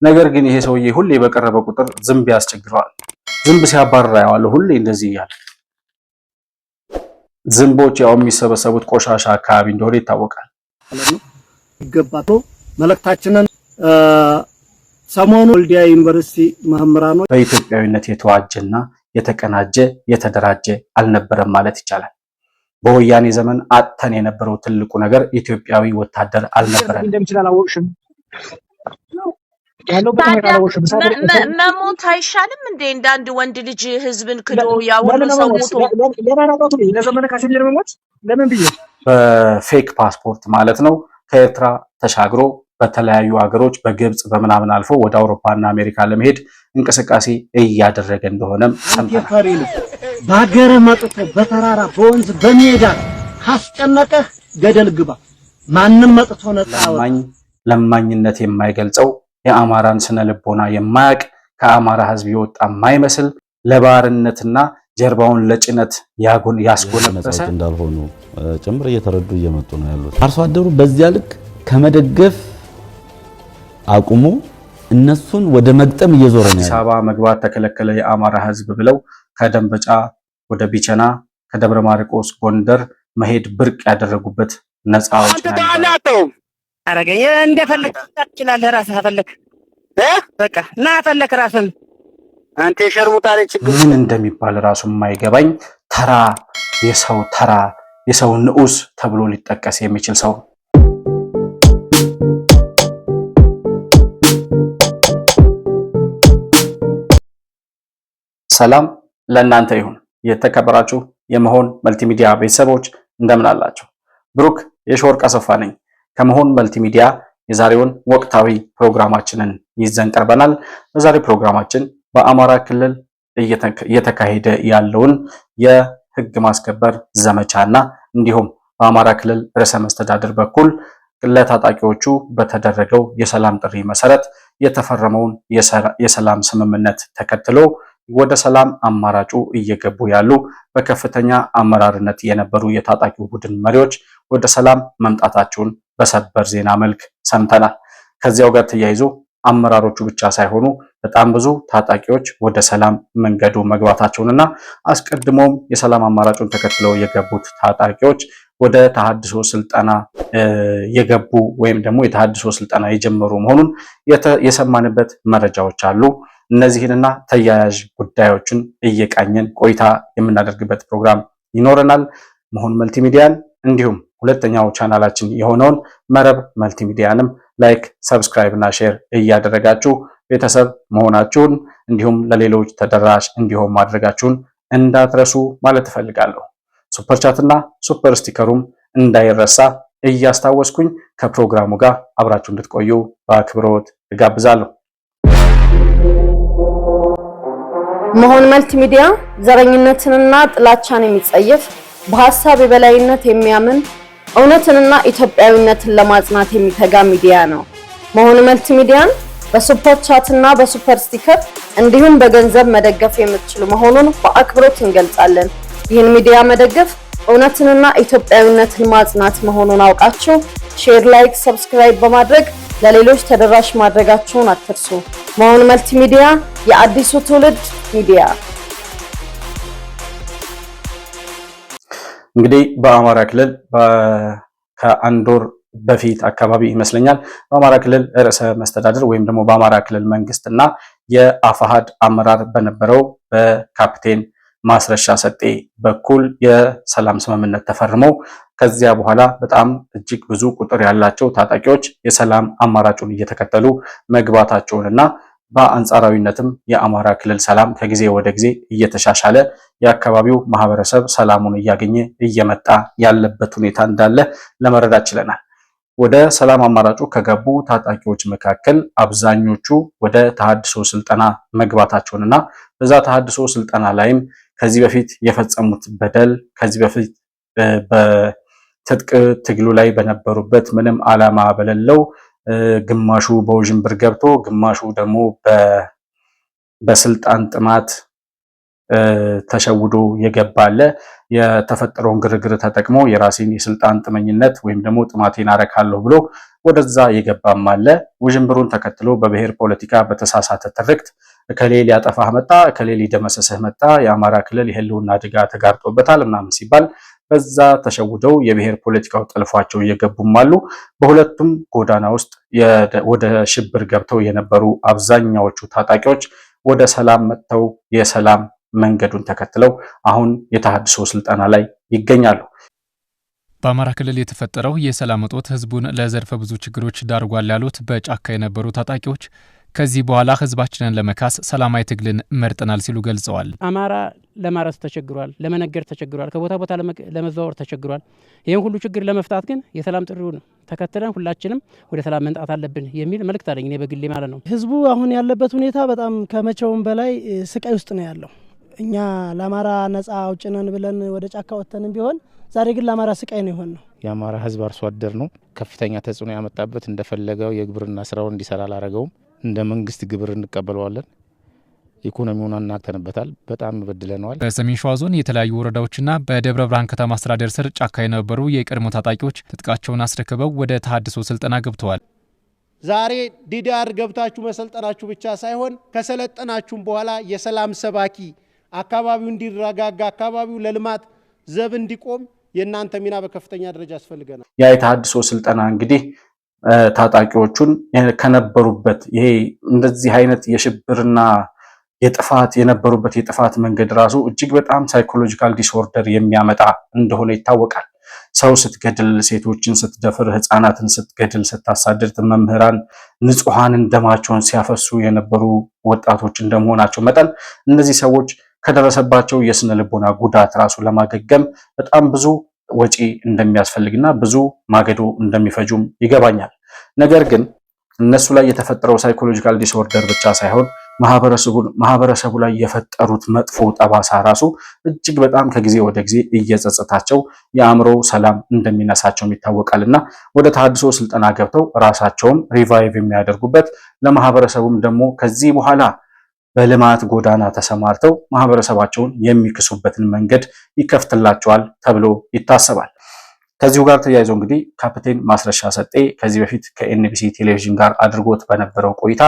ነገር ግን ይሄ ሰውዬ ሁሌ በቀረበ ቁጥር ዝንብ ያስቸግረዋል። ዝንብ ሲያባርራ ያዋለው ሁሌ እንደዚህ እያለ ዝንቦች ያው የሚሰበሰቡት ቆሻሻ አካባቢ እንደሆነ ይታወቃል። ይገባቶ መልእክታችንን ሰሞኑ ወልዲያ ዩኒቨርሲቲ መምህራኖች በኢትዮጵያዊነት የተዋጀና የተቀናጀ የተደራጀ አልነበረም ማለት ይቻላል። በወያኔ ዘመን አጥተን የነበረው ትልቁ ነገር ኢትዮጵያዊ ወታደር አልነበረም። መሞት አይሻልም እንዴ? እንዳንድ ወንድ ልጅ ህዝብን ክዶ ያው ሰው ሞቶ በፌክ ፓስፖርት ማለት ነው ከኤርትራ ተሻግሮ በተለያዩ ሀገሮች በግብጽ በመናምን አልፎ ወደ አውሮፓና አሜሪካ ለመሄድ እንቅስቃሴ እያደረገ እንደሆነም ሰምተናል። በሀገር መጥቶ በተራራ በወንዝ በሜዳ ካስጨነቀህ ገደል ግባ። ማንም መጥቶ ነጣ ለማኝነት የማይገልጸው የአማራን ስነ ልቦና የማያቅ ከአማራ ህዝብ የወጣ የማይመስል ለባርነትና ጀርባውን ለጭነት ያስጎነበሰ እንዳልሆኑ ጭምር እየተረዱ እየመጡ ነው ያሉት። አርሶ አደሩ በዚያ ልክ ከመደገፍ አቁሞ እነሱን ወደ መግጠም እየዞረ ነው። አዲስ አበባ መግባት ተከለከለ የአማራ ህዝብ ብለው ከደንበጫ ወደ ቢቸና ከደብረ ማርቆስ ጎንደር መሄድ ብርቅ ያደረጉበት ነፃ አውጪ ነው። አረገኝ እንደፈለክ ትችላለህ። ራስህ አፈለክ በቃ እና አፈለክ ራስህን አንተ ሸርሙጣ ላይ ችግር ምን እንደሚባል ራሱ የማይገባኝ ተራ የሰው ንዑስ ተብሎ ሊጠቀስ የሚችል ሰው። ሰላም ለእናንተ ይሁን። የተከበራችሁ የመሆን መልቲሚዲያ ቤተሰቦች እንደምን አላችሁ? ብሩክ የሾርቅ አሰፋ ነኝ ከመሆን መልቲሚዲያ። የዛሬውን ወቅታዊ ፕሮግራማችንን ይዘን ቀርበናል። በዛሬው ፕሮግራማችን በአማራ ክልል እየተካሄደ ያለውን የህግ ማስከበር ዘመቻና እንዲሁም በአማራ ክልል ርዕሰ መስተዳድር በኩል ለታጣቂዎቹ በተደረገው የሰላም ጥሪ መሰረት የተፈረመውን የሰላም ስምምነት ተከትሎ ወደ ሰላም አማራጩ እየገቡ ያሉ በከፍተኛ አመራርነት የነበሩ የታጣቂው ቡድን መሪዎች ወደ ሰላም መምጣታቸውን በሰበር ዜና መልክ ሰምተናል። ከዚያው ጋር ተያይዞ አመራሮቹ ብቻ ሳይሆኑ በጣም ብዙ ታጣቂዎች ወደ ሰላም መንገዱ መግባታቸውንና አስቀድሞም የሰላም አማራጩን ተከትለው የገቡት ታጣቂዎች ወደ ተሐድሶ ስልጠና የገቡ ወይም ደግሞ የተሐድሶ ስልጠና የጀመሩ መሆኑን የሰማንበት መረጃዎች አሉ። እነዚህንና ተያያዥ ጉዳዮችን እየቃኘን ቆይታ የምናደርግበት ፕሮግራም ይኖረናል። መሆን መልቲሚዲያን እንዲሁም ሁለተኛው ቻናላችን የሆነውን መረብ መልቲሚዲያንም ላይክ፣ ሰብስክራይብ እና ሼር እያደረጋችሁ ቤተሰብ መሆናችሁን እንዲሁም ለሌሎች ተደራሽ እንዲሆን ማድረጋችሁን እንዳትረሱ ማለት እፈልጋለሁ። ሱፐር ቻትና ሱፐር ስቲከሩም እንዳይረሳ እያስታወስኩኝ ከፕሮግራሙ ጋር አብራችሁ እንድትቆዩ በአክብሮት እጋብዛለሁ። መሆን መልቲሚዲያ ዘረኝነትንና ጥላቻን የሚጸየፍ በሐሳብ የበላይነት የሚያምን እውነትንና ኢትዮጵያዊነትን ለማጽናት የሚተጋ ሚዲያ ነው። መሆን መልቲሚዲያን በሱፐር ቻትና በሱፐር ስቲከር እንዲሁም በገንዘብ መደገፍ የምትችሉ መሆኑን በአክብሮት እንገልጻለን። ይህን ሚዲያ መደገፍ እውነትንና ኢትዮጵያዊነትን ማጽናት መሆኑን አውቃችሁ ሼር፣ ላይክ፣ ሰብስክራይብ በማድረግ ለሌሎች ተደራሽ ማድረጋችሁን አትርሱ። መሆን መልቲሚዲያ የአዲሱ ትውልድ ሚዲያ። እንግዲህ በአማራ ክልል ከአንድ ወር በፊት አካባቢ ይመስለኛል በአማራ ክልል ርዕሰ መስተዳድር ወይም ደግሞ በአማራ ክልል መንግስትና የአፋሃድ አመራር በነበረው በካፕቴን ማስረሻ ሰጤ በኩል የሰላም ስምምነት ተፈርመው ከዚያ በኋላ በጣም እጅግ ብዙ ቁጥር ያላቸው ታጣቂዎች የሰላም አማራጩን እየተከተሉ መግባታቸውንና በአንጻራዊነትም የአማራ ክልል ሰላም ከጊዜ ወደ ጊዜ እየተሻሻለ የአካባቢው ማህበረሰብ ሰላሙን እያገኘ እየመጣ ያለበት ሁኔታ እንዳለ ለመረዳት ችለናል። ወደ ሰላም አማራጩ ከገቡ ታጣቂዎች መካከል አብዛኞቹ ወደ ተሐድሶ ስልጠና መግባታቸውንና በዛ ተሐድሶ ስልጠና ላይም ከዚህ በፊት የፈጸሙት በደል ከዚህ በፊት በትጥቅ ትግሉ ላይ በነበሩበት ምንም ዓላማ በሌለው ግማሹ በውዥንብር ገብቶ ግማሹ ደግሞ በስልጣን ጥማት ተሸውዶ የገባለ የተፈጠረውን ግርግር ተጠቅሞ የራሴን የስልጣን ጥመኝነት ወይም ደግሞ ጥማቴን አረካለሁ ብሎ ወደዛ የገባም አለ። ውዥንብሩን ተከትሎ በብሔር ፖለቲካ በተሳሳተ ትርክት እከሌ ሊያጠፋህ መጣ፣ እከሌ ሊደመሰስህ መጣ፣ የአማራ ክልል የህልውና አደጋ ተጋርጦበታል ምናምን ሲባል በዛ ተሸውደው የብሔር ፖለቲካው ጠልፏቸው እየገቡም አሉ። በሁለቱም ጎዳና ውስጥ ወደ ሽብር ገብተው የነበሩ አብዛኛዎቹ ታጣቂዎች ወደ ሰላም መጥተው የሰላም መንገዱን ተከትለው አሁን የተሃድሶ ስልጠና ላይ ይገኛሉ። በአማራ ክልል የተፈጠረው የሰላም እጦት ህዝቡን ለዘርፈ ብዙ ችግሮች ዳርጓል ያሉት በጫካ የነበሩ ታጣቂዎች ከዚህ በኋላ ህዝባችንን ለመካስ ሰላማዊ ትግልን መርጠናል ሲሉ ገልጸዋል። አማራ ለማረስ ተቸግሯል፣ ለመነገር ተቸግሯል፣ ከቦታ ቦታ ለመዘዋወር ተቸግሯል። ይህን ሁሉ ችግር ለመፍታት ግን የሰላም ጥሪውን ተከትለን ሁላችንም ወደ ሰላም መምጣት አለብን የሚል መልእክት አለኝ እኔ በግሌ ማለት ነው። ህዝቡ አሁን ያለበት ሁኔታ በጣም ከመቼውም በላይ ስቃይ ውስጥ ነው ያለው። እኛ ለአማራ ነጻ አውጪ ነን ብለን ወደ ጫካ ወጥተንም ቢሆን ዛሬ ግን ለአማራ ስቃይ ነው የሆነው። የአማራ ህዝብ አርሶ አደር ነው። ከፍተኛ ተጽዕኖ ያመጣበት እንደፈለገው የግብርና ስራውን እንዲሰራ አላረገውም። እንደ መንግስት ግብር እንቀበለዋለን። ኢኮኖሚውን አናግተንበታል። በጣም በድለነዋል። በሰሜን ሸዋ ዞን የተለያዩ ወረዳዎችና በደብረ ብርሃን ከተማ አስተዳደር ስር ጫካ የነበሩ የቀድሞ ታጣቂዎች ትጥቃቸውን አስረክበው ወደ ተሃድሶ ስልጠና ገብተዋል። ዛሬ ዲዲአር ገብታችሁ መሰልጠናችሁ ብቻ ሳይሆን ከሰለጠናችሁም በኋላ የሰላም ሰባኪ፣ አካባቢው እንዲረጋጋ፣ አካባቢው ለልማት ዘብ እንዲቆም የእናንተ ሚና በከፍተኛ ደረጃ ያስፈልገናል። ያ የተሃድሶ ስልጠና እንግዲህ ታጣቂዎቹን ከነበሩበት ይሄ እንደዚህ አይነት የሽብርና የጥፋት የነበሩበት የጥፋት መንገድ ራሱ እጅግ በጣም ሳይኮሎጂካል ዲስኦርደር የሚያመጣ እንደሆነ ይታወቃል። ሰው ስትገድል፣ ሴቶችን ስትደፍር፣ ህፃናትን ስትገድል፣ ስታሳድድ፣ መምህራን ንጹሃንን ደማቸውን ሲያፈሱ የነበሩ ወጣቶች እንደመሆናቸው መጠን እነዚህ ሰዎች ከደረሰባቸው የስነ ልቦና ጉዳት ራሱ ለማገገም በጣም ብዙ ወጪ እንደሚያስፈልግና ብዙ ማገዶ እንደሚፈጁም ይገባኛል። ነገር ግን እነሱ ላይ የተፈጠረው ሳይኮሎጂካል ዲስኦርደር ብቻ ሳይሆን ማህበረሰቡ ላይ የፈጠሩት መጥፎ ጠባሳ ራሱ እጅግ በጣም ከጊዜ ወደ ጊዜ እየጸጸታቸው የአእምሮ ሰላም እንደሚነሳቸውም ይታወቃልና ወደ ተሃድሶ ስልጠና ገብተው ራሳቸውም ሪቫይቭ የሚያደርጉበት ለማህበረሰቡም ደግሞ ከዚህ በኋላ በልማት ጎዳና ተሰማርተው ማህበረሰባቸውን የሚክሱበትን መንገድ ይከፍትላቸዋል ተብሎ ይታሰባል። ከዚሁ ጋር ተያይዞ እንግዲህ ካፕቴን ማስረሻ ሰጤ ከዚህ በፊት ከኤንቢሲ ቴሌቪዥን ጋር አድርጎት በነበረው ቆይታ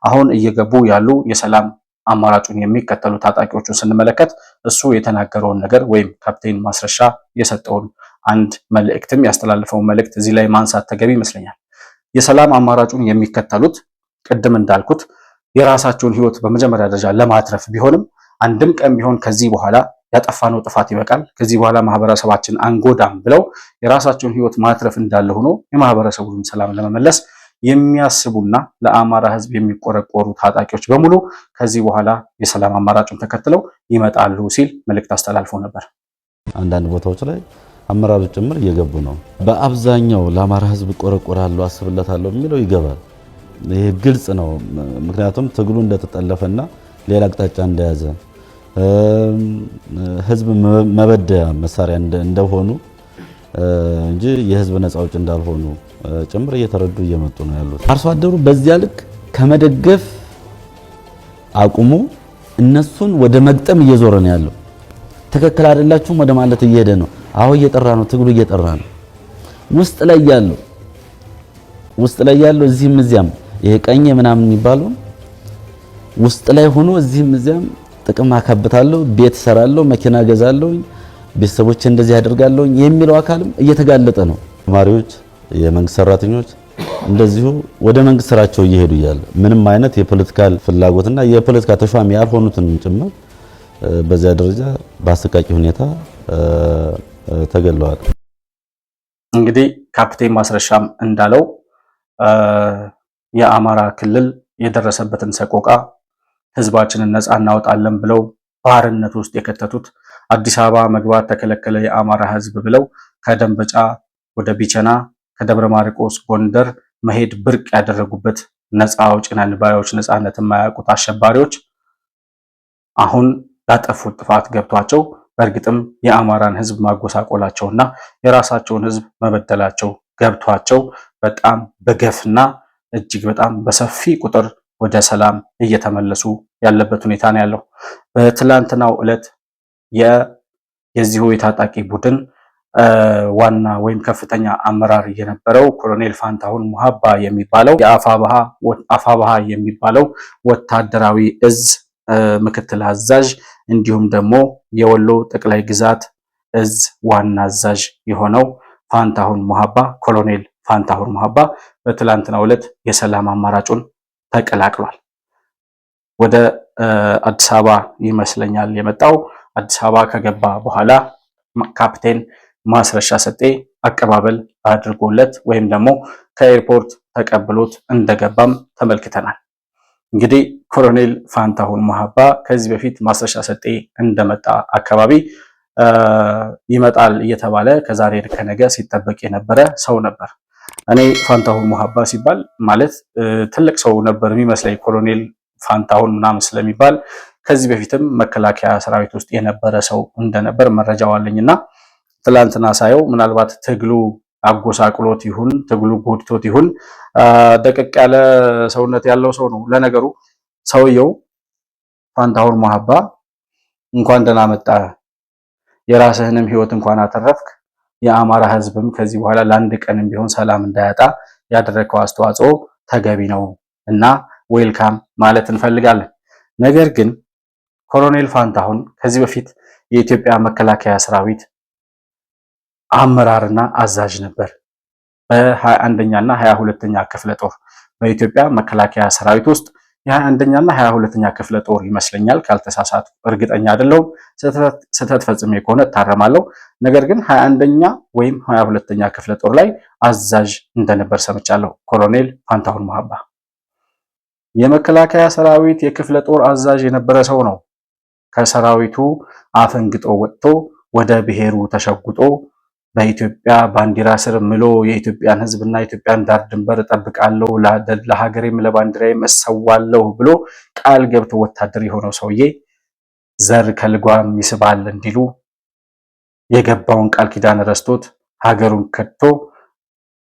አሁን እየገቡ ያሉ የሰላም አማራጩን የሚከተሉ ታጣቂዎችን ስንመለከት እሱ የተናገረውን ነገር ወይም ካፕቴን ማስረሻ የሰጠውን አንድ መልእክትም ያስተላልፈውን መልእክት እዚህ ላይ ማንሳት ተገቢ ይመስለኛል። የሰላም አማራጩን የሚከተሉት ቅድም እንዳልኩት የራሳቸውን ህይወት በመጀመሪያ ደረጃ ለማትረፍ ቢሆንም አንድም ቀን ቢሆን ከዚህ በኋላ ያጠፋነው ጥፋት ይበቃል፣ ከዚህ በኋላ ማህበረሰባችን አንጎዳም ብለው የራሳቸውን ህይወት ማትረፍ እንዳለ ሆኖ የማህበረሰቡን ሰላም ለመመለስ የሚያስቡና ለአማራ ህዝብ የሚቆረቆሩ ታጣቂዎች በሙሉ ከዚህ በኋላ የሰላም አማራጩን ተከትለው ይመጣሉ ሲል መልእክት አስተላልፎ ነበር። አንዳንድ ቦታዎች ላይ አመራሮች ጭምር እየገቡ ነው። በአብዛኛው ለአማራ ህዝብ ቆረቆራለሁ፣ አስብለታለሁ የሚለው ይገባል። ይሄ ግልጽ ነው። ምክንያቱም ትግሉ እንደተጠለፈና ሌላ አቅጣጫ እንደያዘ ህዝብ መበደያ መሳሪያ እንደሆኑ እንጂ የህዝብ ነፃ አውጪ እንዳልሆኑ ጭምር እየተረዱ እየመጡ ነው ያሉት። አርሶ አደሩ በዚያ ልክ ከመደገፍ አቁሙ እነሱን ወደ መግጠም እየዞረ ነው ያለው። ትክክል አይደላችሁም ወደ ማለት እየሄደ ነው። አዎ እየጠራ ነው፣ ትግሉ እየጠራ ነው። ውስጥ ላይ ያለው እዚህም እዚያም ይሄ ቀኝ ምናምን የሚባለው ውስጥ ላይ ሆኖ እዚህም እዚያም ጥቅም አካብታለሁ፣ ቤት ሰራለሁ፣ መኪና ገዛለሁ፣ ቤተሰቦች እንደዚህ ያደርጋለሁ የሚለው አካልም እየተጋለጠ ነው። ተማሪዎች፣ የመንግስት ሰራተኞች እንደዚሁ ወደ መንግስት ስራቸው እየሄዱ እያለ ምንም አይነት የፖለቲካል ፍላጎትና የፖለቲካ ተሿሚ ያልሆኑትን ጭምር በዚያ ደረጃ በአሰቃቂ ሁኔታ ተገለዋል። እንግዲህ ካፕቴን ማስረሻም እንዳለው የአማራ ክልል የደረሰበትን ሰቆቃ ህዝባችንን ነፃ እናወጣለን ብለው ባርነት ውስጥ የከተቱት አዲስ አበባ መግባት ተከለከለ የአማራ ህዝብ ብለው ከደንበጫ ወደ ቢቸና ከደብረ ማርቆስ ጎንደር መሄድ ብርቅ ያደረጉበት ነፃ አውጪ ነን ባዮች ነፃነት የማያውቁት አሸባሪዎች አሁን ያጠፉት ጥፋት ገብቷቸው በእርግጥም የአማራን ህዝብ ማጎሳቆላቸውና የራሳቸውን ህዝብ መበደላቸው ገብቷቸው በጣም በገፍና እጅግ በጣም በሰፊ ቁጥር ወደ ሰላም እየተመለሱ ያለበት ሁኔታ ነው ያለው። በትላንትናው ዕለት የዚሁ የታጣቂ ቡድን ዋና ወይም ከፍተኛ አመራር የነበረው ኮሎኔል ፋንታሁን ሙሀባ የሚባለው የአፋባሃ የሚባለው ወታደራዊ እዝ ምክትል አዛዥ እንዲሁም ደግሞ የወሎ ጠቅላይ ግዛት እዝ ዋና አዛዥ የሆነው ፋንታሁን ሙሀባ ኮሎኔል ፋንታሁን ሙሀባ በትላንትናው ዕለት የሰላም አማራጩን ተቀላቅሏል። ወደ አዲስ አበባ ይመስለኛል የመጣው። አዲስ አበባ ከገባ በኋላ ካፕቴን ማስረሻ ሰጤ አቀባበል አድርጎለት ወይም ደግሞ ከኤርፖርት ተቀብሎት እንደገባም ተመልክተናል። እንግዲህ ኮሎኔል ፋንታሁን ሙሀባ ከዚህ በፊት ማስረሻ ሰጤ እንደመጣ አካባቢ ይመጣል እየተባለ ከዛሬ ከነገ ሲጠበቅ የነበረ ሰው ነበር። እኔ ፋንታሁን ሙሀባ ሲባል ማለት ትልቅ ሰው ነበር የሚመስለኝ ኮሎኔል ፋንታሁን ምናምን ስለሚባል ከዚህ በፊትም መከላከያ ሰራዊት ውስጥ የነበረ ሰው እንደነበር መረጃው አለኝና ትላንትና ሳየው ምናልባት ትግሉ አጎሳቅሎት ይሁን ትግሉ ጎድቶት ይሁን ደቀቅ ያለ ሰውነት ያለው ሰው ነው። ለነገሩ ሰውየው ፋንታሁን ሙሀባ እንኳን ደህና መጣ፣ የራስህንም ህይወት እንኳን አተረፍክ፣ የአማራ ህዝብም ከዚህ በኋላ ለአንድ ቀንም ቢሆን ሰላም እንዳያጣ ያደረገው አስተዋጽኦ ተገቢ ነው እና ዌልካም ማለት እንፈልጋለን። ነገር ግን ኮሎኔል ፋንታሁን ከዚህ በፊት የኢትዮጵያ መከላከያ ሰራዊት አመራርና አዛዥ ነበር። በ21ኛ እና 22ኛ ክፍለ ጦር በኢትዮጵያ መከላከያ ሰራዊት ውስጥ የ21ኛ እና 22ኛ ክፍለ ጦር ይመስለኛል፣ ካልተሳሳቱ እርግጠኛ አይደለሁም። ስህተት ፈጽሜ ከሆነ እታረማለሁ። ነገር ግን 21ኛ ወይም 22ኛ ክፍለ ጦር ላይ አዛዥ እንደነበር ሰምቻለሁ። ኮሎኔል ፋንታሁን ሙሀባ የመከላከያ ሰራዊት የክፍለ ጦር አዛዥ የነበረ ሰው ነው። ከሰራዊቱ አፈንግጦ ወጥቶ ወደ ብሔሩ ተሸጉጦ በኢትዮጵያ ባንዲራ ስር ምሎ የኢትዮጵያን ሕዝብና የኢትዮጵያን ዳር ድንበር እጠብቃለሁ፣ ለሀገሬም ለባንዲራዬም እሰዋለሁ ብሎ ቃል ገብቶ ወታደር የሆነው ሰውዬ ዘር ከልጓም ይስባል እንዲሉ የገባውን ቃል ኪዳን ረስቶት ሀገሩን ከድቶ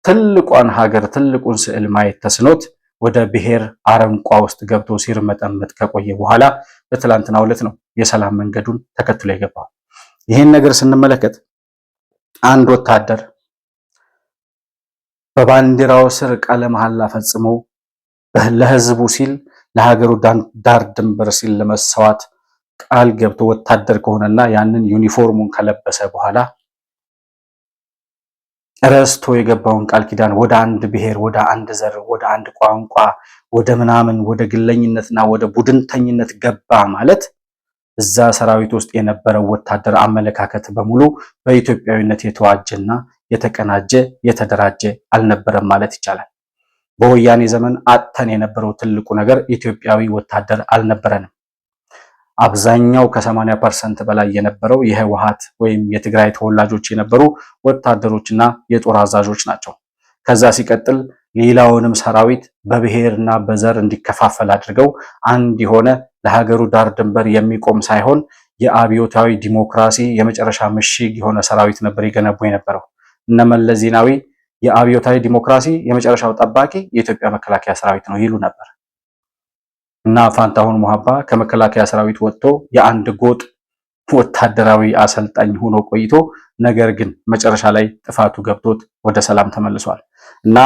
ትልቋን ሀገር ትልቁን ስዕል ማየት ተስኖት ወደ ብሔር አረንቋ ውስጥ ገብቶ ሲርመጠመጥ ከቆየ በኋላ በትላንትናው ዕለት ነው የሰላም መንገዱን ተከትሎ የገባው። ይህን ነገር ስንመለከት አንድ ወታደር በባንዲራው ስር ቃለ መሐላ ፈጽሞ ለህዝቡ ሲል ለሀገሩ ዳር ድንበር ሲል ለመሰዋት ቃል ገብቶ ወታደር ከሆነና ያንን ዩኒፎርሙን ከለበሰ በኋላ ረስቶ የገባውን ቃል ኪዳን ወደ አንድ ብሔር፣ ወደ አንድ ዘር፣ ወደ አንድ ቋንቋ፣ ወደ ምናምን ወደ ግለኝነትና ወደ ቡድንተኝነት ገባ ማለት እዛ ሰራዊት ውስጥ የነበረው ወታደር አመለካከት በሙሉ በኢትዮጵያዊነት የተዋጀና የተቀናጀ የተደራጀ አልነበረም ማለት ይቻላል። በወያኔ ዘመን አጥተን የነበረው ትልቁ ነገር ኢትዮጵያዊ ወታደር አልነበረንም። አብዛኛው ከ80% በላይ የነበረው የህወሓት ወይም የትግራይ ተወላጆች የነበሩ ወታደሮችና የጦር አዛዦች ናቸው። ከዛ ሲቀጥል ሌላውንም ሰራዊት በብሔርና በዘር እንዲከፋፈል አድርገው አንድ የሆነ ለሀገሩ ዳር ድንበር የሚቆም ሳይሆን የአብዮታዊ ዲሞክራሲ የመጨረሻ ምሽግ የሆነ ሰራዊት ነበር የገነቡ የነበረው። እነ መለስ ዜናዊ የአብዮታዊ ዲሞክራሲ የመጨረሻው ጠባቂ የኢትዮጵያ መከላከያ ሰራዊት ነው ይሉ ነበር። እና ፋንታሁን ሙሀባ ከመከላከያ ሰራዊት ወጥቶ የአንድ ጎጥ ወታደራዊ አሰልጣኝ ሆኖ ቆይቶ ነገር ግን መጨረሻ ላይ ጥፋቱ ገብቶት ወደ ሰላም ተመልሷል። እና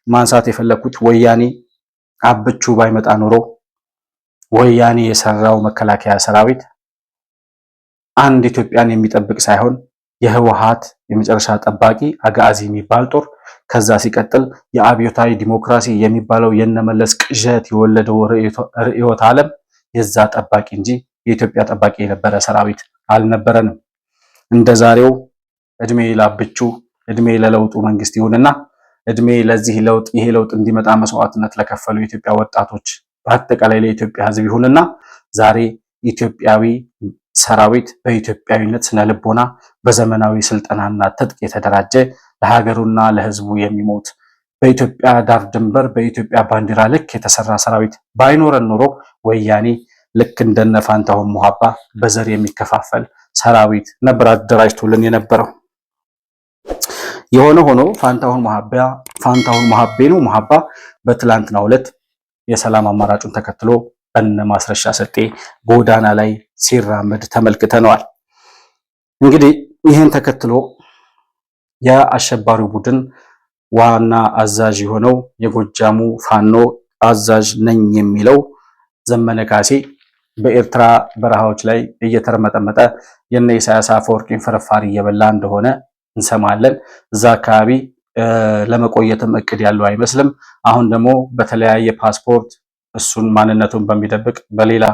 ማንሳት የፈለኩት ወያኔ አብቹ ባይመጣ ኖሮ ወያኔ የሰራው መከላከያ ሰራዊት አንድ ኢትዮጵያን የሚጠብቅ ሳይሆን የህወሓት የመጨረሻ ጠባቂ አጋዚ የሚባል ጦር፣ ከዛ ሲቀጥል የአብዮታዊ ዲሞክራሲ የሚባለው የነመለስ ቅዠት የወለደው ርዕዮተ ዓለም የዛ ጠባቂ እንጂ የኢትዮጵያ ጠባቂ የነበረ ሰራዊት አልነበረንም። እንደዛሬው እድሜ ላብቹ እድሜ ለለውጡ መንግስት ይሁንና እድሜ ለዚህ ለውጥ ይሄ ለውጥ እንዲመጣ መስዋዕትነት ለከፈሉ የኢትዮጵያ ወጣቶች በአጠቃላይ ለኢትዮጵያ ህዝብ ይሁንና ዛሬ ኢትዮጵያዊ ሰራዊት በኢትዮጵያዊነት ስነ ልቦና በዘመናዊ ስልጠናና ትጥቅ የተደራጀ ለሀገሩና ለህዝቡ የሚሞት በኢትዮጵያ ዳር ድንበር በኢትዮጵያ ባንዲራ ልክ የተሰራ ሰራዊት ባይኖረን ኖሮ ወያኔ ልክ እንደነ ፋንታሁን ሙሀባ በዘር የሚከፋፈል ሰራዊት ነበር አደራጅቶልን የነበረው። የሆነ ሆኖ ፋንታሁን ሙሀባ በትላንትናው ዕለት የሰላም አማራጩን ተከትሎ በነ ማስረሻ ሰጤ ጎዳና ላይ ሲራመድ ተመልክተነዋል። እንግዲህ ይህን ተከትሎ የአሸባሪው ቡድን ዋና አዛዥ የሆነው የጎጃሙ ፋኖ አዛዥ ነኝ የሚለው ዘመነ ካሴ በኤርትራ በረሃዎች ላይ እየተረመጠመጠ የነ ኢሳያስ አፈወርቂን ፍርፋሪ እየበላ እንደሆነ እንሰማለን። እዛ አካባቢ ለመቆየትም እቅድ ያለው አይመስልም። አሁን ደግሞ በተለያየ ፓስፖርት እሱን ማንነቱን በሚደብቅ በሌላ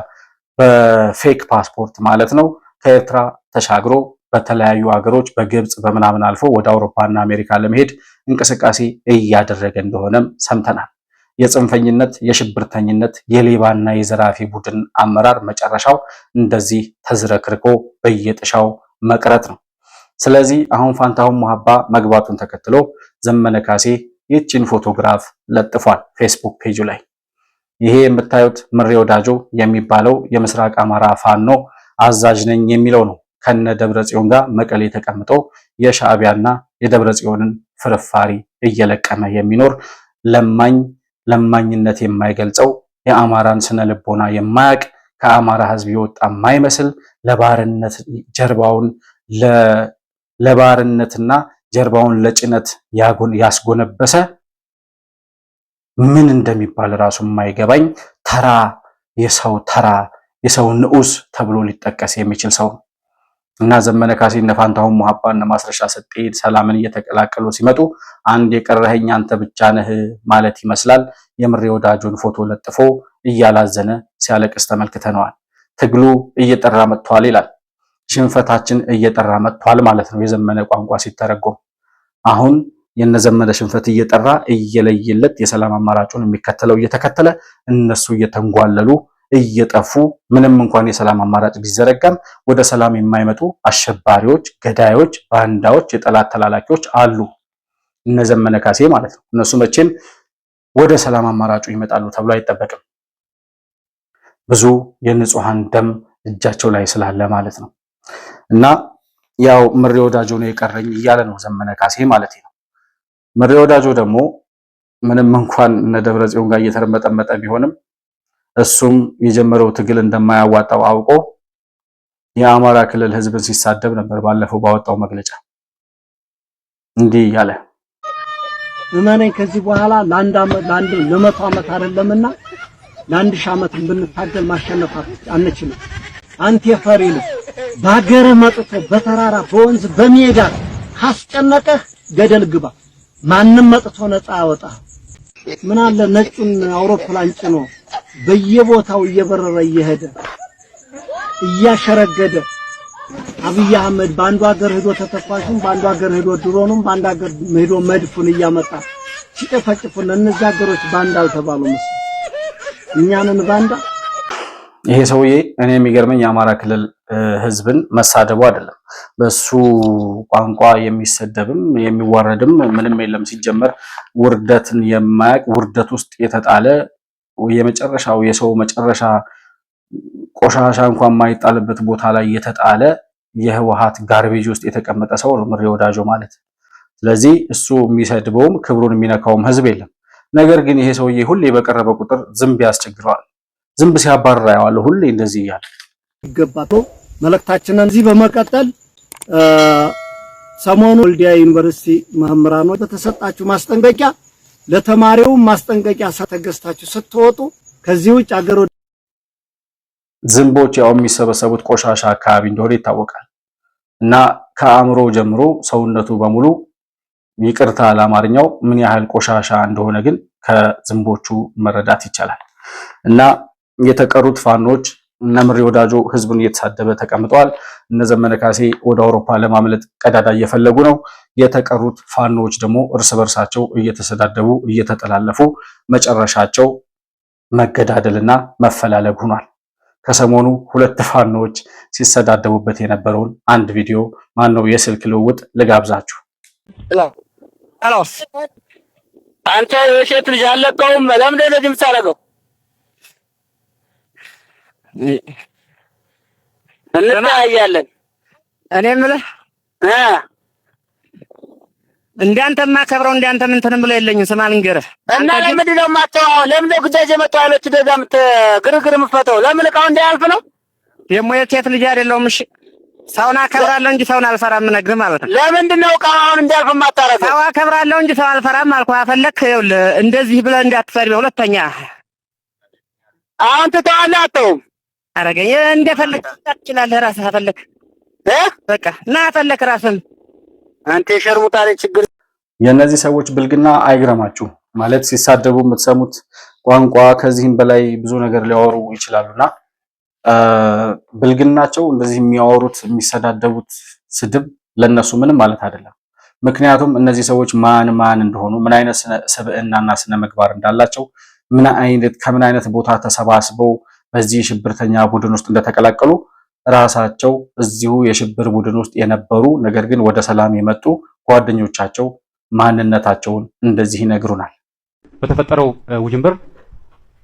በፌክ ፓስፖርት ማለት ነው ከኤርትራ ተሻግሮ በተለያዩ ሀገሮች በግብጽ በምናምን አልፎ ወደ አውሮፓና አሜሪካ ለመሄድ እንቅስቃሴ እያደረገ እንደሆነም ሰምተናል። የጽንፈኝነት፣ የሽብርተኝነት፣ የሌባና የዘራፊ ቡድን አመራር መጨረሻው እንደዚህ ተዝረክርኮ በየጥሻው መቅረት ነው። ስለዚህ አሁን ፋንታሁን ሙሀባ መግባቱን ተከትሎ ዘመነ ካሴ ይህችን ፎቶግራፍ ለጥፏል ፌስቡክ ፔጁ ላይ። ይሄ የምታዩት ምሬ ወዳጆ የሚባለው የምስራቅ አማራ ፋኖ አዛዥ ነኝ የሚለው ነው። ከነ ደብረጽዮን ጋር መቀሌ ተቀምጦ የሻዕቢያና የደብረጽዮንን ፍርፋሪ እየለቀመ የሚኖር ለማኝነት የማይገልጸው የአማራን ስነ ልቦና የማያቅ ከአማራ ሕዝብ የወጣ የማይመስል ለባርነትና ጀርባውን ለጭነት ያስጎነበሰ ምን እንደሚባል ራሱ የማይገባኝ የሰው ንዑስ ተብሎ ሊጠቀስ የሚችል ሰው እና ዘመነ ካሴ እነ ፋንታሁን ሙሀባ እነ ማስረሻ ሰጤ ሰላምን እየተቀላቀሉ ሲመጡ አንድ የቀረኸኝ አንተ ብቻ ነህ ማለት ይመስላል። የምሬ ወዳጆን ፎቶ ለጥፎ እያላዘነ ሲያለቅስ ተመልክተነዋል። ትግሉ እየጠራ መጥቷል ይላል። ሽንፈታችን እየጠራ መጥቷል ማለት ነው የዘመነ ቋንቋ ሲተረጎም። አሁን የነዘመነ ሽንፈት እየጠራ እየለየለት የሰላም አማራጩን የሚከተለው እየተከተለ እነሱ እየተንጓለሉ እየጠፉ ምንም እንኳን የሰላም አማራጭ ቢዘረጋም ወደ ሰላም የማይመጡ አሸባሪዎች፣ ገዳዮች፣ ባንዳዎች፣ የጠላት ተላላኪዎች አሉ። እነ ዘመነ ካሴ ማለት ነው። እነሱ መቼም ወደ ሰላም አማራጩ ይመጣሉ ተብሎ አይጠበቅም። ብዙ የንጹሃን ደም እጃቸው ላይ ስላለ ማለት ነው። እና ያው ምሬ ወዳጆ ነው የቀረኝ እያለ ነው ዘመነ ካሴ ማለት ነው። ምሬ ወዳጆ ደግሞ ምንም እንኳን እነ ደብረጽዮን ጋር እየተረመጠመጠ ቢሆንም እሱም የጀመረው ትግል እንደማያዋጣው አውቆ የአማራ ክልል ህዝብን ሲሳደብ ነበር። ባለፈው ባወጣው መግለጫ እንዲህ ያለ እመነኝ ከዚህ በኋላ ለመቶ ዓመት አይደለምና ለአንድ ሺህ ዓመት ብንታገል ማሸነፍ አንችልም። አንተ ፈሪ ነህ። በሀገርህ መጥቶ በተራራ በወንዝ በሜዳ ካስጨነቀህ ገደል ግባ። ማንም መጥቶ ነፃ ያወጣ። ምን አለ ነጩን አውሮፕላን ጭኖ በየቦታው እየበረረ እየሄደ እያሸረገደ አብይ አህመድ በአንዱ ሀገር ሄዶ ተተኳሹን፣ በአንዱ ሀገር ሄዶ ድሮኑም፣ በአንዱ ሀገር ሄዶ መድፉን እያመጣ ሲጨፈጭፉን እነዚህ ሀገሮች ባንዳ አልተባሉም። እኛንን ባንዳ። ይሄ ሰውዬ እኔ የሚገርመኝ የአማራ ክልል ህዝብን መሳደቡ አይደለም። በሱ ቋንቋ የሚሰደብም የሚዋረድም ምንም የለም። ሲጀመር ውርደትን የማያውቅ ውርደት ውስጥ የተጣለ የመጨረሻው የሰው መጨረሻ ቆሻሻ እንኳን የማይጣልበት ቦታ ላይ የተጣለ የህወሓት ጋርቤጅ ውስጥ የተቀመጠ ሰው ነው ምሬ ወዳጆ ማለት። ስለዚህ እሱ የሚሰድበውም ክብሩን የሚነካውም ህዝብ የለም። ነገር ግን ይሄ ሰውዬ ሁሌ በቀረበ ቁጥር ዝንብ ያስቸግረዋል። ዝንብ ሲያባርራ ያዋለው ሁሌ እንደዚህ እያለ ይገባቶ መልእክታችንን እዚህ በመቀጠል ሰሞኑ ወልዲያ ዩኒቨርሲቲ መምህራኖች በተሰጣችሁ ማስጠንቀቂያ ለተማሪው ማስጠንቀቂያ ተገዝታችሁ ስትወጡ ከዚህ ውጭ አገር ዝንቦች ያው የሚሰበሰቡት ቆሻሻ አካባቢ እንደሆነ ይታወቃል። እና ከአእምሮ ጀምሮ ሰውነቱ በሙሉ ይቅርታ ለአማርኛው ምን ያህል ቆሻሻ እንደሆነ ግን ከዝንቦቹ መረዳት ይቻላል። እና የተቀሩት ፋኖች እነ ምሬ ወዳጆ ህዝቡን እየተሳደበ ተቀምጠዋል። እነ ዘመነ ካሴ ወደ አውሮፓ ለማምለጥ ቀዳዳ እየፈለጉ ነው። የተቀሩት ፋኖች ደግሞ እርስ በርሳቸው እየተሰዳደቡ እየተጠላለፉ መጨረሻቸው መገዳደልና መፈላለግ ሆኗል። ከሰሞኑ ሁለት ፋኖች ሲሰዳደቡበት የነበረውን አንድ ቪዲዮ ማነው የስልክ ልውውጥ ልጋብዛችሁ። አንተ የሴት ልጅ አለቀውም ለምን እንደዚህ የምታደርገው? እንታያለን። እኔ የምልህ እንዳንተማ ከብረው እንዳንተ ምን እንትን ብሎ የለኝም። ስማ ልንገርህ እና ለምንድን ነው የማታወራው? ለምን ነው ግዳጅ የመጣው ያለች እንደዛ ግርግር የምትፈተው? ለምን እቃው እንዳያልፍ ነው? ደግሞ የሴት ልጅ አይደለሁም። እሺ ሰውን አከብራለሁ እንጂ ሰውን አልፈራም ነግር ማለት ነው። ለምንድን ነው ቃሉን እንዲያልፍ ማታረፈው? ሰው አከብራለሁ እንጂ ሰው አልፈራም አልኩህ። አፈለክ ይኸውልህ እንደዚህ ብለህ እንዳትሰድብ። ሁለተኛ አሁን ትተዋለህ አትተውም? አረገኝ እንደፈለክ ትችላለህ ራስህ አፈለክ በቃ እና አፈለክ ራስህ አንተ የሸርሙጣ ችግር። የእነዚህ ሰዎች ብልግና አይግረማችሁ። ማለት ሲሳደቡ የምትሰሙት ቋንቋ ከዚህም በላይ ብዙ ነገር ሊያወሩ ይችላሉና ብልግናቸው እንደዚህ የሚያወሩት የሚሰዳደቡት ስድብ ለነሱ ምንም ማለት አይደለም። ምክንያቱም እነዚህ ሰዎች ማን እንደሆኑ ምን አይነት ስብዕናና ስነ ምግባር እንዳላቸው ከምን አይነት ቦታ ተሰባስበው በዚህ ሽብርተኛ ቡድን ውስጥ እንደተቀላቀሉ ራሳቸው እዚሁ የሽብር ቡድን ውስጥ የነበሩ ነገር ግን ወደ ሰላም የመጡ ጓደኞቻቸው ማንነታቸውን እንደዚህ ይነግሩናል። በተፈጠረው ውጅንብር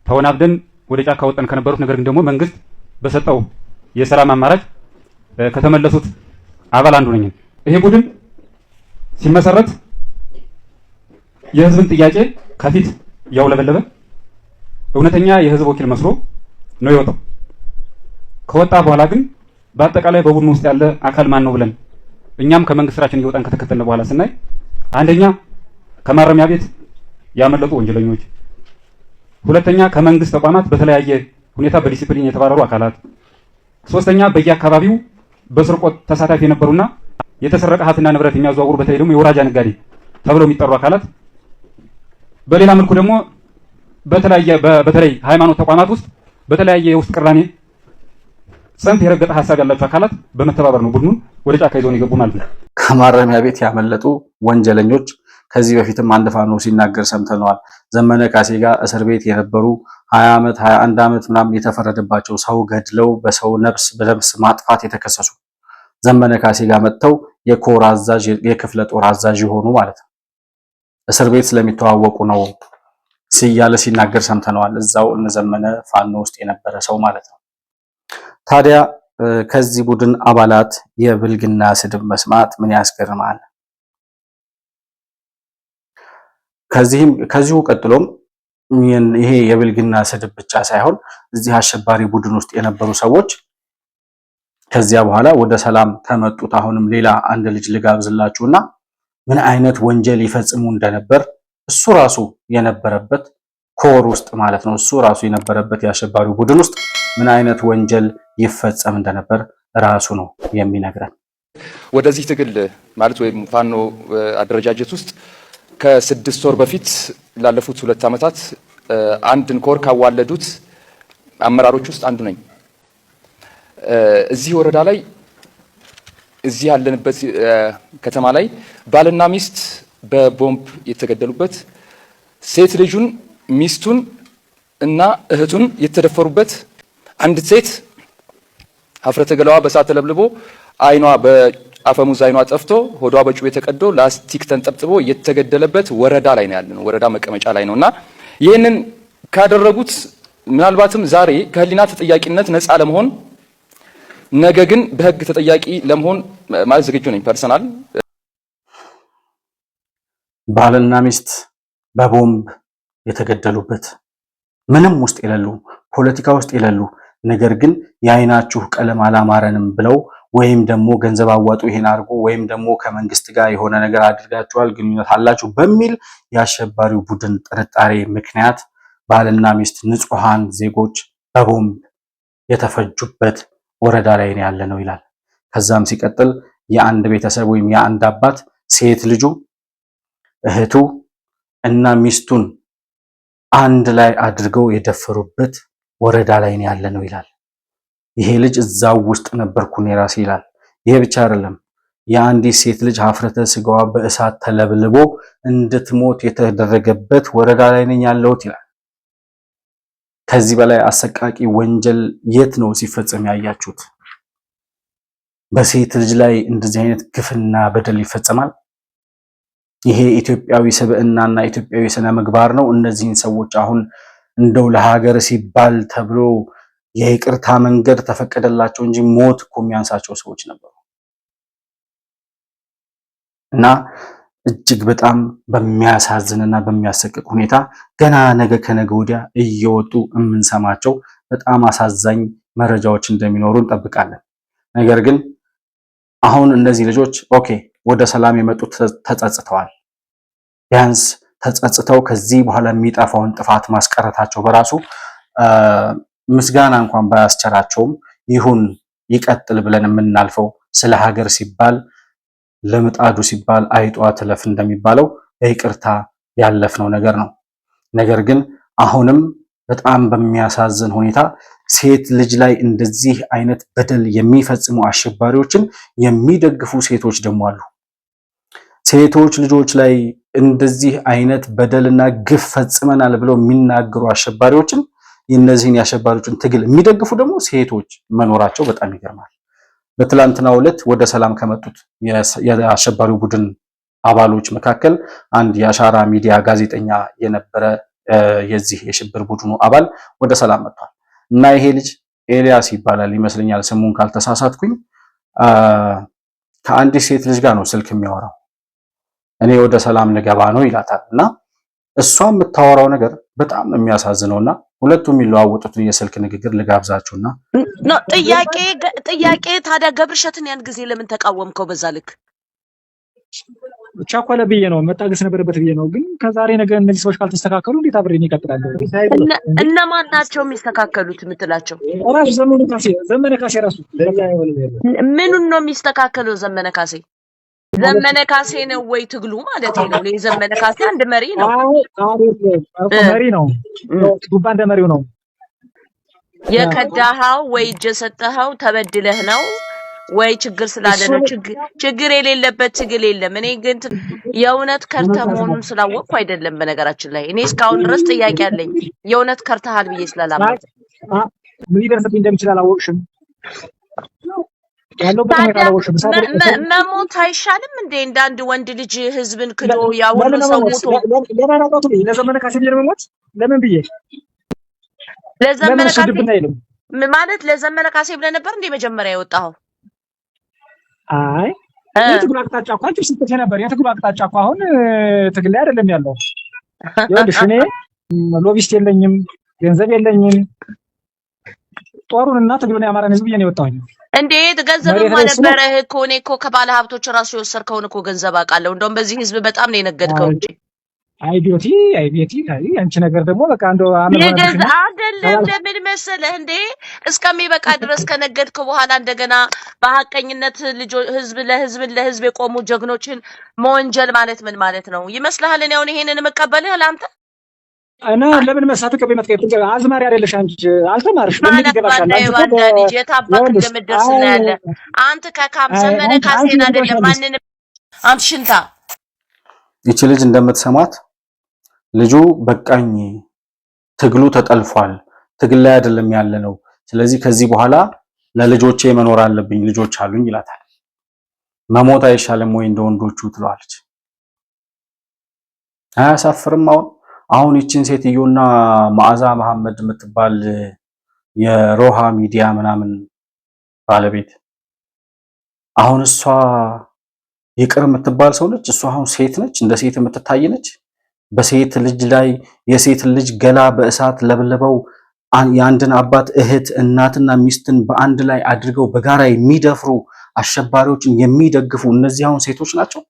ተወናብደን ወደ ጫካ ወጣን ከነበሩት ነገር ግን ደግሞ መንግስት በሰጠው የሰላም አማራጭ ከተመለሱት አባል አንዱ ነኝ። ይሄ ቡድን ሲመሰረት የህዝብን ጥያቄ ከፊት ያውለበለበ እውነተኛ የህዝብ ወኪል መስሎ ነው የወጣው። ከወጣ በኋላ ግን በአጠቃላይ በቡድኑ ውስጥ ያለ አካል ማን ነው ብለን እኛም ከመንግስት ስራችን እየወጣን ከተከተልን በኋላ ስናይ አንደኛ ከማረሚያ ቤት ያመለጡ ወንጀለኞች፣ ሁለተኛ ከመንግስት ተቋማት በተለያየ ሁኔታ በዲሲፕሊን የተባረሩ አካላት፣ ሶስተኛ በየአካባቢው በስርቆት ተሳታፊ የነበሩና የተሰረቀ ሀብትና ንብረት የሚያዘዋውሩ በተለይ ደግሞ የወራጃ ነጋዴ ተብለው የሚጠሩ አካላት፣ በሌላ መልኩ ደግሞ በተለይ ሃይማኖት ተቋማት ውስጥ በተለያየ የውስጥ ቅራኔ ጽንፍ የረገጠ ሐሳብ ያላቸው አካላት በመተባበር ነው ቡድኑን ወደ ጫካ ይዘውን የገቡ ማለት ነው። ከማረሚያ ቤት ያመለጡ ወንጀለኞች ከዚህ በፊትም አንድ ፋኖ ሲናገር ሰምተነዋል። ዘመነ ካሴ ጋር እስር ቤት የነበሩ 20 ዓመት 21 ዓመት ምናምን የተፈረደባቸው ሰው ገድለው በሰው በነፍስ ማጥፋት የተከሰሱ ዘመነ ካሴ ጋር መጥተው የኮር አዛዥ የክፍለ ጦር አዛዥ የሆኑ ማለት ነው። እስር ቤት ስለሚተዋወቁ ነው ሲያለ ሲናገር ሰምተነዋል። እዛው እነ ዘመነ ፋኖ ውስጥ የነበረ ሰው ማለት ነው። ታዲያ ከዚህ ቡድን አባላት የብልግና ስድብ መስማት ምን ያስገርማል? ከዚሁ ቀጥሎም ይሄ የብልግና ስድብ ብቻ ሳይሆን እዚህ አሸባሪ ቡድን ውስጥ የነበሩ ሰዎች ከዚያ በኋላ ወደ ሰላም ከመጡት አሁንም ሌላ አንድ ልጅ ልጋብዝላችሁና ምን አይነት ወንጀል ይፈጽሙ እንደነበር እሱ ራሱ የነበረበት ኮር ውስጥ ማለት ነው። እሱ ራሱ የነበረበት የአሸባሪው ቡድን ውስጥ ምን አይነት ወንጀል ይፈጸም እንደነበር ራሱ ነው የሚነግረን። ወደዚህ ትግል ማለት ወይም ፋኖ አደረጃጀት ውስጥ ከ6 ወር በፊት ላለፉት 2 ዓመታት አንድን ኮር ካዋለዱት አመራሮች ውስጥ አንዱ ነኝ። እዚህ ወረዳ ላይ እዚህ ያለንበት ከተማ ላይ ባልና ሚስት በቦምብ የተገደሉበት፣ ሴት ልጁን ሚስቱን እና እህቱን የተደፈሩበት፣ አንድ ሴት ሀፍረተ ገላዋ በሳት ተለብልቦ አይኗ በአፈሙዝ አይኗ ጠፍቶ ሆዷ በጩቤ ተቀዶ ላስቲክ ተንጠብጥቦ የተገደለበት ወረዳ ላይ ነው ያለነው። ወረዳ መቀመጫ ላይ ነውና ይህንን ካደረጉት ምናልባትም ዛሬ ከህሊና ተጠያቂነት ነፃ ለመሆን ነገ ግን በህግ ተጠያቂ ለመሆን ማለት ዝግጁ ነኝ። ፐርሰናል ባልና ሚስት በቦምብ የተገደሉበት ምንም ውስጥ የሌሉ ፖለቲካ ውስጥ የሌሉ ነገር ግን የአይናችሁ ቀለም አላማረንም ብለው ወይም ደግሞ ገንዘብ አዋጡ ይሄን አድርጎ ወይም ደግሞ ከመንግስት ጋር የሆነ ነገር አድርጋችኋል ግንኙነት አላችሁ በሚል የአሸባሪው ቡድን ጥርጣሬ ምክንያት ባልና ሚስት ንጹሃን ዜጎች በቦምብ የተፈጁበት ወረዳ ላይ ነው ያለነው ይላል። ከዛም ሲቀጥል የአንድ ቤተሰብ ወይም የአንድ አባት ሴት ልጁ እህቱ እና ሚስቱን አንድ ላይ አድርገው የደፈሩበት ወረዳ ላይ ነው ያለነው ይላል። ይሄ ልጅ እዛው ውስጥ ነበርኩ እኔ ራሴ ይላል። ይሄ ብቻ አይደለም፣ የአንዲት ሴት ልጅ ሀፍረተ ስጋዋ በእሳት ተለብልቦ እንድትሞት የተደረገበት ወረዳ ላይ ነኝ ያለሁት ይላል። ከዚህ በላይ አሰቃቂ ወንጀል የት ነው ሲፈጸም ያያችሁት? በሴት ልጅ ላይ እንደዚህ አይነት ግፍና በደል ይፈጸማል? ይሄ ኢትዮጵያዊ ስብዕናና ኢትዮጵያዊ ስነ ምግባር ነው? እነዚህን ሰዎች አሁን እንደው ለሀገር ሲባል ተብሎ የይቅርታ መንገድ ተፈቀደላቸው እንጂ ሞት እኮ የሚያንሳቸው ሰዎች ነበሩ። እና እጅግ በጣም በሚያሳዝንና በሚያሰቅቅ ሁኔታ ገና ነገ ከነገ ወዲያ እየወጡ የምንሰማቸው በጣም አሳዛኝ መረጃዎች እንደሚኖሩ እንጠብቃለን። ነገር ግን አሁን እነዚህ ልጆች ኦኬ ወደ ሰላም የመጡት ተጸጽተዋል። ቢያንስ ተጸጽተው ከዚህ በኋላ የሚጠፋውን ጥፋት ማስቀረታቸው በራሱ ምስጋና እንኳን ባያስቸራቸውም ይሁን ይቀጥል ብለን የምናልፈው ስለ ሀገር ሲባል ለምጣዱ ሲባል አይጧ ትለፍ እንደሚባለው በይቅርታ ያለፍነው ነገር ነው። ነገር ግን አሁንም በጣም በሚያሳዝን ሁኔታ ሴት ልጅ ላይ እንደዚህ አይነት በደል የሚፈጽሙ አሸባሪዎችን የሚደግፉ ሴቶች ደግሞ አሉ። ሴቶች ልጆች ላይ እንደዚህ አይነት በደልና ግፍ ፈጽመናል ብለው የሚናገሩ አሸባሪዎችን የነዚህን የአሸባሪዎችን ትግል የሚደግፉ ደግሞ ሴቶች መኖራቸው በጣም ይገርማል። በትላንትናው ዕለት ወደ ሰላም ከመጡት የአሸባሪው ቡድን አባሎች መካከል አንድ የአሻራ ሚዲያ ጋዜጠኛ የነበረ የዚህ የሽብር ቡድኑ አባል ወደ ሰላም መጥቷል እና ይሄ ልጅ ኤልያስ ይባላል ይመስለኛል ስሙን ካልተሳሳትኩኝ ከአንዲት ሴት ልጅ ጋር ነው ስልክ የሚያወራው። እኔ ወደ ሰላም ልገባ ነው ይላታል እና እሷ የምታወራው ነገር በጣም ነው የሚያሳዝነውና ሁለቱም የሚለዋወጡትን የስልክ ንግግር ልጋብዛችሁና ጥያቄ ታዲያ ገብርሸትን ያን ጊዜ ለምን ተቃወምከው? በዛ ልክ ቻኳለ ብዬ ነው መታገስ ነበረበት ብዬ ነው። ግን ከዛሬ ነገ እነዚህ ሰዎች ካልተስተካከሉ እንዴት አብሬን ይቀጥላል? እነማን ናቸው የሚስተካከሉት የምትላቸው? ራሱ ዘመነ ካሴ ራሱ ምኑን ነው የሚስተካከለው? ዘመነ ካሴ ነው ወይ ትግሉ ማለት ነው? ዘመነ ካሴ አንድ መሪ ነው። መሪ ነው። ዱባ እንደ መሪው ነው የከዳኸው ወይ እጅ ሰጠኸው ተበድለህ ነው ወይ ችግር ስላለ ነው? ችግር የሌለበት ትግል የለም። እኔ ግን የእውነት ከርተህ መሆኑን ስላወቅኩ አይደለም። በነገራችን ላይ እኔ እስካሁን ድረስ ጥያቄ አለኝ። የእውነት ከርተሃል ብዬ ስላላመንኩ ምን ሊደርስብኝ እንደሚችል አላወቅሽም። መሞት አይሻልም እንዴ? እንዳንድ ወንድ ልጅ ህዝብን ክዶ ያውሉ ሰው ሞቶ ለዘመነ ካሴ ብዬ መሞት ለምን ብዬ ለዘመነ ካሴ ማለት ለዘመነ ካሴ ብለህ ነበር እንዴ መጀመሪያ የወጣኸው? አይ የትግሉ አቅጣጫ እኮ አንቺ ስትል ነበር። የትግሉ አቅጣጫ እኮ አሁን ትግል ላይ አይደለም ያለው። ይኸውልሽ እኔ ሎቢስት የለኝም፣ ገንዘብ የለኝም። ጦሩንና ትግሉን የአማራን ህዝብ ነው የወጣሁኝ። እንዴት ገንዘብማ ነበረህ እኮ። እኔ እኮ ከባለ ሀብቶች ራሱ የወሰድከውን እኮ ገንዘብ አውቃለሁ። እንደውም በዚህ ህዝብ በጣም ነው የነገድከው እንጂ አይ ቤቲ አንቺ ነገር ደግሞ በቃ እንደው አይደለም። ለምን መሰለህ እንዴ እስከሚበቃ ድረስ ከነገድከው በኋላ እንደገና በሐቀኝነት ለህዝብ የቆሙ ጀግኖችን መወንጀል ማለት ምን ማለት ነው ይመስልሃል? እኔ አሁን ይሄንን መቀበልህ ለአንተ እና ለምን መሳቱ ከበመት አዝማሪ አይደለሽ አንቺ አልተማርሽ ምን ይገባሻል? አንተ ልጅ የታባክ እንደምትደርስ ነው ያለ አንተ ከካም ዘመነ ካሴን አይደለም ማንንም አንተ ሽንታ ይቺ ልጅ እንደምትሰማት ልጁ በቃኝ ትግሉ ተጠልፏል፣ ትግል ላይ አይደለም ያለ ነው። ስለዚህ ከዚህ በኋላ ለልጆቼ መኖር አለብኝ፣ ልጆች አሉኝ ይላታል። መሞት አይሻልም ወይ እንደ ወንዶቹ ትለዋለች። አያሳፍርም? አሁን ይቺን ሴትዮና መዓዛ መሐመድ የምትባል የሮሃ ሚዲያ ምናምን ባለቤት አሁን እሷ ይቅር የምትባል ሰው ነች። እሷ አሁን ሴት ነች፣ እንደ ሴት የምትታይ ነች። በሴት ልጅ ላይ የሴት ልጅ ገላ በእሳት ለብልበው የአንድን አባት እህት እናትና ሚስትን በአንድ ላይ አድርገው በጋራ የሚደፍሩ አሸባሪዎችን የሚደግፉ እነዚህ አሁን ሴቶች ናቸው።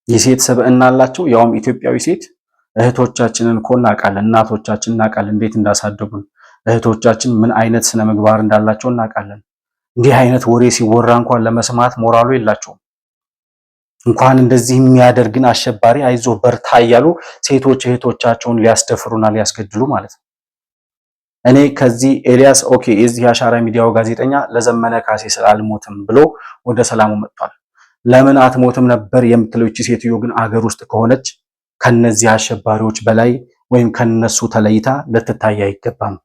የሴት ሰብዕና አላቸው፣ ያውም ኢትዮጵያዊ ሴት። እህቶቻችንን እኮ እናውቃለን፣ እናቶቻችን እናውቃለን እንዴት እንዳሳደጉን። እህቶቻችን ምን አይነት ስነ ምግባር እንዳላቸው እናውቃለን። እንዲህ አይነት ወሬ ሲወራ እንኳን ለመስማት ሞራሉ የላቸውም። እንኳን እንደዚህ የሚያደርግን አሸባሪ አይዞ በርታ እያሉ ሴቶች እህቶቻቸውን ሊያስደፍሩና ሊያስገድሉ ማለት ነው። እኔ ከዚህ ኤልያስ ኦኬ የዚህ አሻራ ሚዲያው ጋዜጠኛ ለዘመነ ካሴ ስላልሞትም ብሎ ወደ ሰላሙ መጥቷል። ለምን አትሞትም ነበር የምትለው እቺ ሴትዮ ግን አገር ውስጥ ከሆነች ከነዚህ አሸባሪዎች በላይ ወይም ከነሱ ተለይታ ልትታይ አይገባም።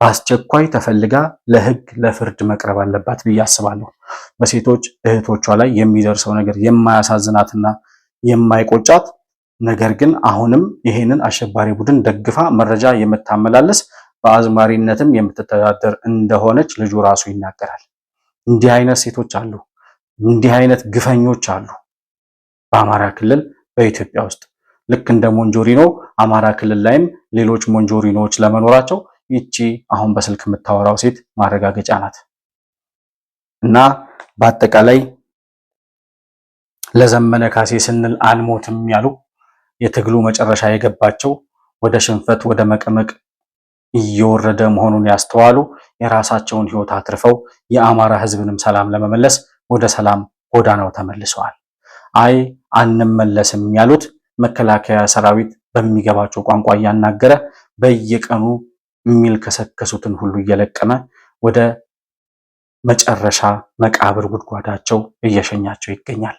በአስቸኳይ ተፈልጋ ለህግ ለፍርድ መቅረብ አለባት ብዬ አስባለሁ። በሴቶች እህቶቿ ላይ የሚደርሰው ነገር የማያሳዝናትና የማይቆጫት ነገር ግን አሁንም ይሄንን አሸባሪ ቡድን ደግፋ መረጃ የምታመላለስ በአዝማሪነትም የምትተዳደር እንደሆነች ልጁ ራሱ ይናገራል። እንዲህ አይነት ሴቶች አሉ፣ እንዲህ አይነት ግፈኞች አሉ በአማራ ክልል በኢትዮጵያ ውስጥ። ልክ እንደ ሞንጆሪኖ አማራ ክልል ላይም ሌሎች ሞንጆሪኖዎች ለመኖራቸው ይቺ አሁን በስልክ የምታወራው ሴት ማረጋገጫ ናት። እና በአጠቃላይ ለዘመነ ካሴ ስንል አንሞትም ያሉ የትግሉ መጨረሻ የገባቸው ወደ ሽንፈት ወደ መቀመቅ እየወረደ መሆኑን ያስተዋሉ የራሳቸውን ህይወት አትርፈው የአማራ ህዝብንም ሰላም ለመመለስ ወደ ሰላም ጎዳናው ተመልሰዋል። አይ አንመለስም ያሉት መከላከያ ሰራዊት በሚገባቸው ቋንቋ እያናገረ በየቀኑ የሚልከሰከሱትን ሁሉ እየለቀመ ወደ መጨረሻ መቃብር ጉድጓዳቸው እየሸኛቸው ይገኛል።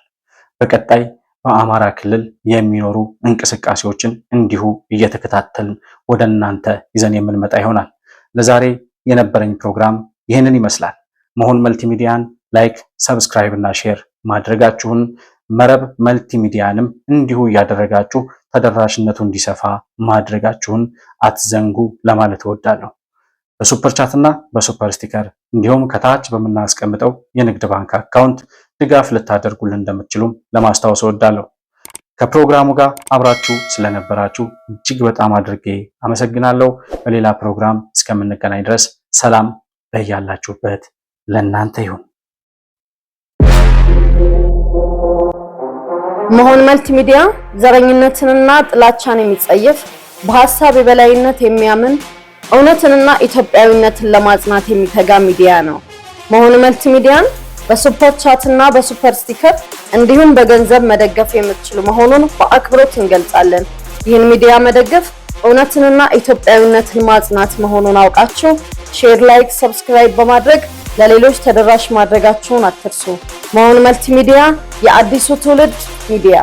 በቀጣይ በአማራ ክልል የሚኖሩ እንቅስቃሴዎችን እንዲሁ እየተከታተልን ወደ እናንተ ይዘን የምንመጣ ይሆናል። ለዛሬ የነበረኝ ፕሮግራም ይህንን ይመስላል። መሆን መልቲሚዲያን ላይክ፣ ሰብስክራይብ እና ሼር ማድረጋችሁን መረብ መልቲሚዲያንም እንዲሁ እያደረጋችሁ ተደራሽነቱ እንዲሰፋ ማድረጋችሁን አትዘንጉ ለማለት እወዳለሁ። በሱፐር ቻት እና በሱፐር ስቲከር እንዲሁም ከታች በምናስቀምጠው የንግድ ባንክ አካውንት ድጋፍ ልታደርጉልን እንደምትችሉም ለማስታወስ እወዳለሁ። ከፕሮግራሙ ጋር አብራችሁ ስለነበራችሁ እጅግ በጣም አድርጌ አመሰግናለሁ። በሌላ ፕሮግራም እስከምንገናኝ ድረስ ሰላም በያላችሁበት ለእናንተ ይሁን። መሆን መልቲሚዲያ ዘረኝነትንና ጥላቻን የሚጸየፍ በሐሳብ የበላይነት የሚያምን እውነትንና ኢትዮጵያዊነትን ለማጽናት የሚተጋ ሚዲያ ነው። መሆን መልቲሚዲያን በሱፐር ቻት እና በሱፐር ስቲከር እንዲሁም በገንዘብ መደገፍ የምትችሉ መሆኑን በአክብሮት እንገልጻለን። ይህን ሚዲያ መደገፍ እውነትንና ኢትዮጵያዊነትን ማጽናት መሆኑን አውቃችሁ ሼር፣ ላይክ፣ ሰብስክራይብ በማድረግ ለሌሎች ተደራሽ ማድረጋችሁን አትርሱ። መሆን መልቲሚዲያ የአዲሱ ትውልድ ሚዲያ